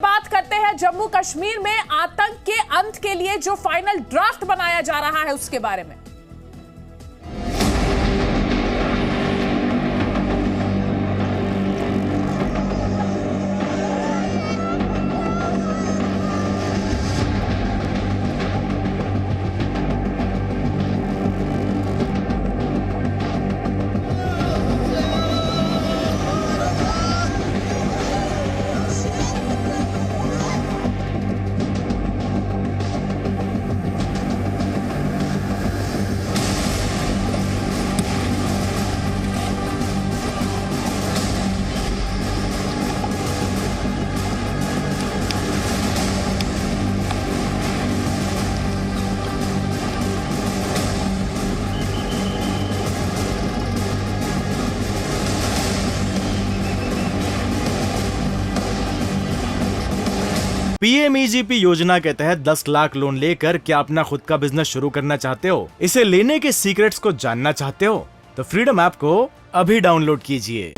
बात करते हैं जम्मू कश्मीर में आतंक के अंत के लिए जो फाइनल ड्राफ्ट बनाया जा रहा है उसके बारे में। पीएमईजीपी योजना के तहत 10 लाख लोन लेकर क्या अपना खुद का बिजनेस शुरू करना चाहते हो? इसे लेने के सीक्रेट्स को जानना चाहते हो? तो फ्रीडम ऐप को अभी डाउनलोड कीजिए।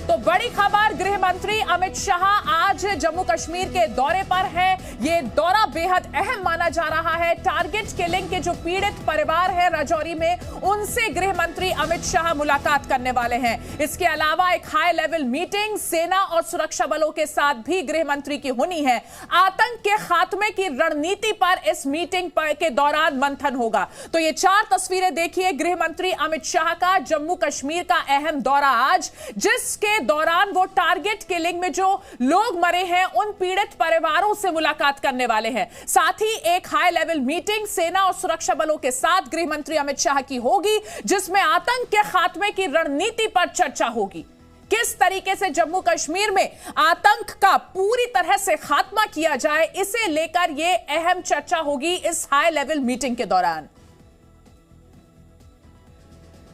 तो बड़ी खबर, गृह मंत्री अमित शाह आज जम्मू कश्मीर के दौरे पर है। ये दौरा बेहद अहम माना जा रहा है। टारगेट किलिंग के जो पीड़ित परिवार है राजौरी में, उनसे गृह मंत्री अमित शाह मुलाकात करने वाले हैं। इसके अलावा एक हाई लेवल मीटिंग सेना और सुरक्षा बलों के साथ भी गृह मंत्री की होनी है। आतंक के खात्मे की रणनीति पर इस मीटिंग के दौरान मंथन होगा। तो ये 4 तस्वीरें देखिए गृह मंत्री अमित शाह का जम्मू कश्मीर का अहम दौरा आज, जिसके दौरान वो टारगेट किलिंग में जो लोग मरे हैं उन पीड़ित परिवारों से मुलाकात करने वाले हैं। साथ ही एक हाई लेवल मीटिंग सेना और सुरक्षा बलों के साथ गृह मंत्री अमित शाह की होगी, जिसमें आतंक के खात्मे की रणनीति पर चर्चा होगी। किस तरीके से जम्मू कश्मीर में आतंक का पूरी तरह से खात्मा किया जाए, इसे लेकर यह अहम चर्चा होगी इस हाई लेवल मीटिंग के दौरान।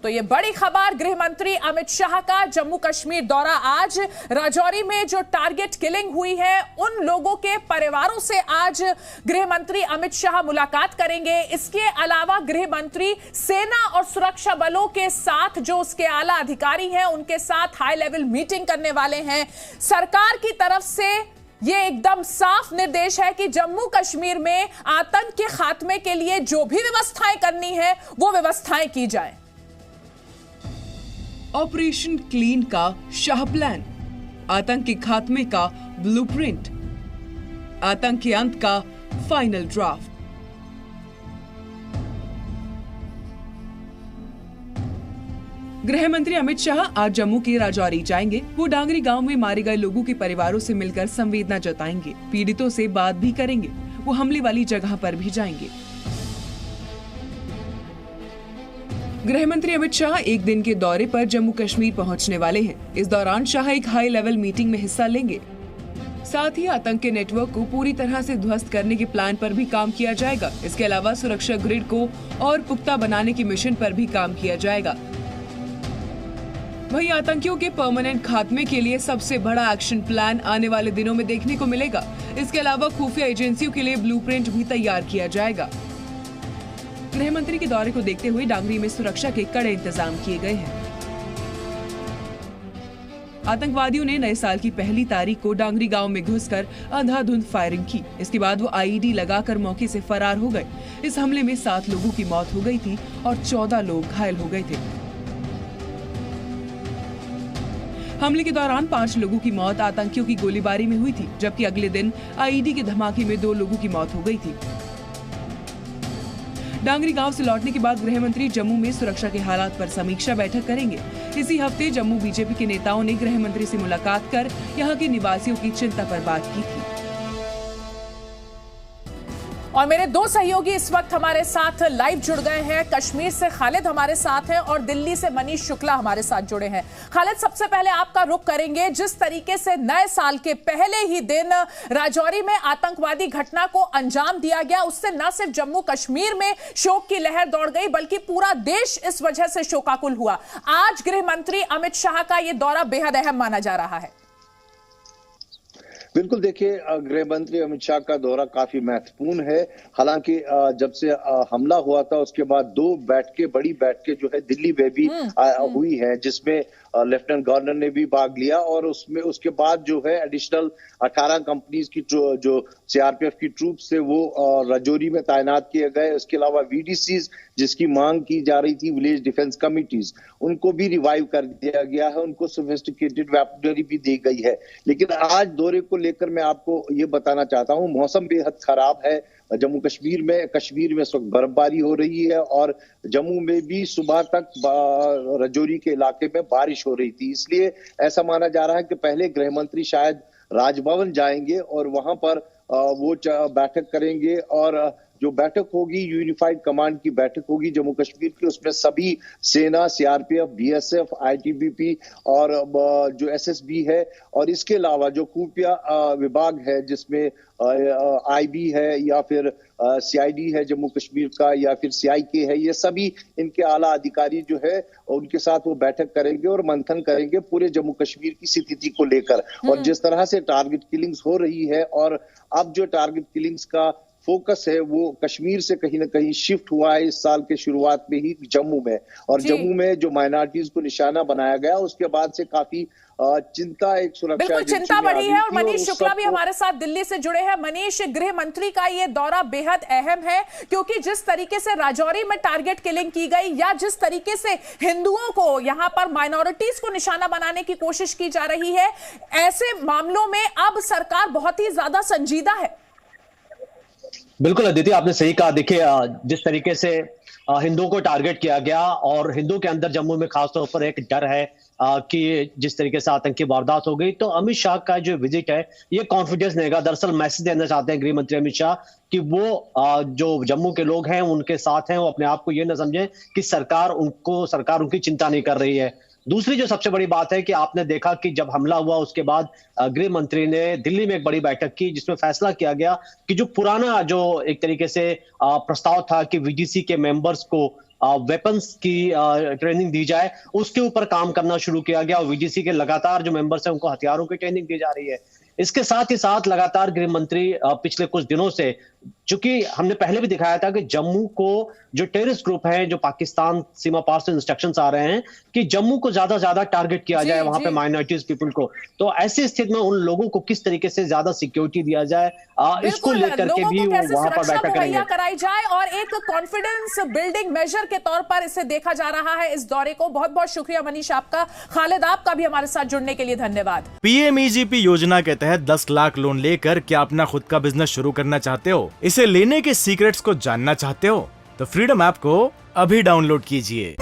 तो ये बड़ी खबर, गृह मंत्री अमित शाह का जम्मू कश्मीर दौरा आज। राजौरी में जो टारगेट किलिंग हुई है उन लोगों के परिवारों से आज गृह मंत्री अमित शाह मुलाकात करेंगे। इसके अलावा गृह मंत्री सेना और सुरक्षा बलों के साथ जो उसके आला अधिकारी हैं उनके साथ हाई लेवल मीटिंग करने वाले हैं। सरकार की तरफ से ये एकदम साफ निर्देश है कि जम्मू कश्मीर में आतंक के खात्मे के लिए जो भी व्यवस्थाएं करनी है वो व्यवस्थाएं की जाए। ऑपरेशन क्लीन का शाह प्लान, आतंक के खात्मे का ब्लूप्रिंट, आतंक के अंत का फाइनल ड्राफ्ट। गृह मंत्री अमित शाह आज जम्मू के राजौरी जाएंगे। वो डांगरी गांव में मारे गए लोगों के परिवारों से मिलकर संवेदना जताएंगे, पीड़ितों से बात भी करेंगे। वो हमले वाली जगह पर भी जाएंगे। गृह मंत्री अमित शाह एक दिन के दौरे पर जम्मू कश्मीर पहुंचने वाले हैं। इस दौरान शाह एक हाई लेवल मीटिंग में हिस्सा लेंगे। साथ ही आतंक के नेटवर्क को पूरी तरह से ध्वस्त करने के प्लान पर भी काम किया जाएगा। इसके अलावा सुरक्षा ग्रिड को और पुख्ता बनाने के मिशन पर भी काम किया जाएगा। वहीं आतंकियों के परमानेंट खात्मे के लिए सबसे बड़ा एक्शन प्लान आने वाले दिनों में देखने को मिलेगा। इसके अलावा खुफिया एजेंसियों के लिए ब्लूप्रिंट भी तैयार किया जाएगा। गृह मंत्री के दौरे को देखते हुए डांगरी में सुरक्षा के कड़े इंतजाम किए गए हैं। आतंकवादियों ने नए साल की पहली तारीख को डांगरी गांव में घुसकर अंधाधुंध फायरिंग की। इसके बाद वो आईईडी लगाकर मौके से फरार हो गए। इस हमले में 7 लोगों की मौत हो गई थी और 14 लोग घायल हो गए थे। हमले के दौरान 5 लोगों की मौत आतंकियों की गोलीबारी में हुई थी, जबकि अगले दिन आईईडी के धमाके में 2 लोगों की मौत हो गई थी। डांगरी गांव से लौटने के बाद गृह मंत्री जम्मू में सुरक्षा के हालात पर समीक्षा बैठक करेंगे। इसी हफ्ते जम्मू बीजेपी के नेताओं ने गृह मंत्री से मुलाकात कर यहां के निवासियों की चिंता पर बात की थी। और मेरे 2 सहयोगी इस वक्त हमारे साथ लाइव जुड़ गए हैं। कश्मीर से खालिद हमारे साथ हैं और दिल्ली से मनीष शुक्ला हमारे साथ जुड़े हैं। खालिद, सबसे पहले आपका रुख करेंगे। जिस तरीके से नए साल के पहले ही दिन राजौरी में आतंकवादी घटना को अंजाम दिया गया, उससे न सिर्फ जम्मू कश्मीर में शोक की लहर दौड़ गई बल्कि पूरा देश इस वजह से शोकाकुल हुआ। आज गृह मंत्री अमित शाह का यह दौरा बेहद अहम माना जा रहा है। बिल्कुल, देखिए गृह मंत्री अमित शाह का दौरा काफी महत्वपूर्ण है। हालांकि जब से हमला हुआ था उसके बाद 2 बैठकें, बड़ी बैठकें जो है दिल्ली में भी हुई है, जिसमें लेफ्टिनेंट गवर्नर ने भी भाग लिया और उसमें उसके बाद जो है एडिशनल 18 कंपनीज की जो सीआरपीएफ की ट्रूप्स थे वो राजौरी में तैनात किए गए। उसके अलावा वीडीसीज जिसकी मांग की जा रही थी, विलेज डिफेंस कमिटीज, उनको भी रिवाइव कर दिया गया है, उनको सोफिस्टिकेटेड वेपनरी भी दी गई है। लेकिन आज दौरे को लेकर मैं आपको ये बताना चाहता हूँ, मौसम बेहद खराब है जम्मू कश्मीर में। कश्मीर में इस वक्त बर्फबारी हो रही है और जम्मू में भी सुबह तक राजौरी के इलाके में बारिश हो रही थी। इसलिए ऐसा माना जा रहा है कि पहले गृह मंत्री शायद राजभवन जाएंगे और वहां पर वो बैठक करेंगे और जो बैठक होगी यूनिफाइड कमांड की बैठक होगी जम्मू कश्मीर की। उसमें सभी सेना, सीआरपीएफ, बीएसएफ, आईटीबीपी और जो एसएसबी है और इसके अलावा जो खुफिया विभाग है जिसमें आईबी है या फिर सीआईडी है जम्मू कश्मीर का या फिर सीआईके है, ये सभी इनके आला अधिकारी जो है उनके साथ वो बैठक करेंगे और मंथन करेंगे पूरे जम्मू कश्मीर की स्थिति को लेकर। और जिस तरह से टारगेट किलिंग्स हो रही है और अब जो टारगेट किलिंग्स का फोकस है वो कश्मीर से कहीं ना कहीं शिफ्ट हुआ है इस साल के शुरुआत में ही जम्मू में। और जम्मू में जो माइनॉरिटीज को निशाना बनाया गया उसके बाद से काफी चिंता, एक सुरक्षा बिल्कुल चिंता बढ़ी है। और मनीष शुक्ला भी हमारे साथ दिल्ली से जुड़े हैं। मनीष, गृह मंत्री का ये दौरा बेहद अहम है क्योंकि जिस तरीके से राजौरी में टारगेट किलिंग की गई या जिस तरीके से हिंदुओं को यहां पर माइनॉरिटीज को निशाना बनाने की कोशिश की जा रही है, ऐसे मामलों में अब सरकार बहुत ही ज्यादा संजीदा है। बिल्कुल अदिति, आपने सही कहा। देखिए, जिस तरीके से हिंदुओं को टारगेट किया गया और हिंदुओं के अंदर जम्मू में खासतौर पर एक डर है कि जिस तरीके से आतंकी वारदात हो गई, तो अमित शाह का जो विजिट है ये कॉन्फिडेंस देगा। दरअसल मैसेज देना चाहते हैं गृह मंत्री अमित शाह कि वो जो जम्मू के लोग हैं उनके साथ हैं, वो अपने आप को ये न समझें कि सरकार उनकी चिंता नहीं कर रही है। दूसरी जो सबसे बड़ी बात है कि आपने देखा कि जब हमला हुआ उसके बाद गृह मंत्री ने दिल्ली में एक बड़ी बैठक की जिसमें फैसला किया गया कि जो पुराना जो एक तरीके से प्रस्ताव था कि वीडीसी के मेंबर्स को वेपन्स की ट्रेनिंग दी जाए, उसके ऊपर काम करना शुरू किया गया और वीडीसी के लगातार जो मेंबर्स हैं उनको हथियारों की ट्रेनिंग दी जा रही है। इसके साथ ही साथ लगातार गृह मंत्री पिछले कुछ दिनों से, चूंकि हमने पहले भी दिखाया था कि जम्मू को जो टेररिस्ट ग्रुप हैं, जो पाकिस्तान सीमा पार से इंस्ट्रक्शंस आ रहे हैं कि जम्मू को ज्यादा टारगेट किया जाए, वहां पे माइनॉरिटीज पीपल को, तो ऐसी स्थिति में उन लोगों को किस तरीके से ज्यादा सिक्योरिटी दिया जाए, इसको लेकर के भी वहां पर बैठक करेंगे, कराई जाए और एक कॉन्फिडेंस बिल्डिंग मेजर के तौर पर इसे देखा जा रहा है इस दौरे को। बहुत बहुत शुक्रिया मनीष आपका। खालिद, आपका भी हमारे साथ जुड़ने के लिए धन्यवाद। पीएमईजीपी योजना के तहत 10 लाख लोन लेकर क्या अपना खुद का बिजनेस शुरू करना चाहते हो? इसे लेने के सीक्रेट्स को जानना चाहते हो? तो फ्रीडम ऐप को अभी डाउनलोड कीजिए।